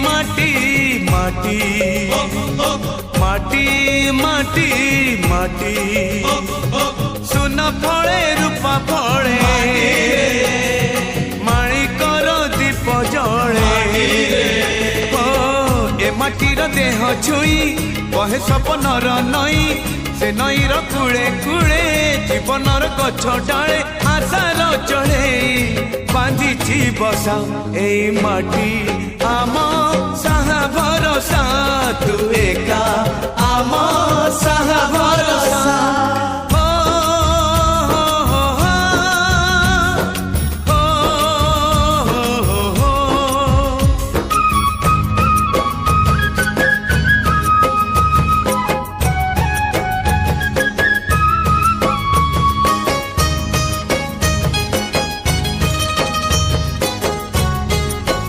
माटी माटी माटी माटी माटी सुन फले रूपा फले माणिकर दीप जले ए माटीर देह छुई कहे सपनर नई से नईर कूले कूले जीवनर गछ डाले आशार चढ़े बांधी बसा ए माटी आम साहा भरोसा तू एका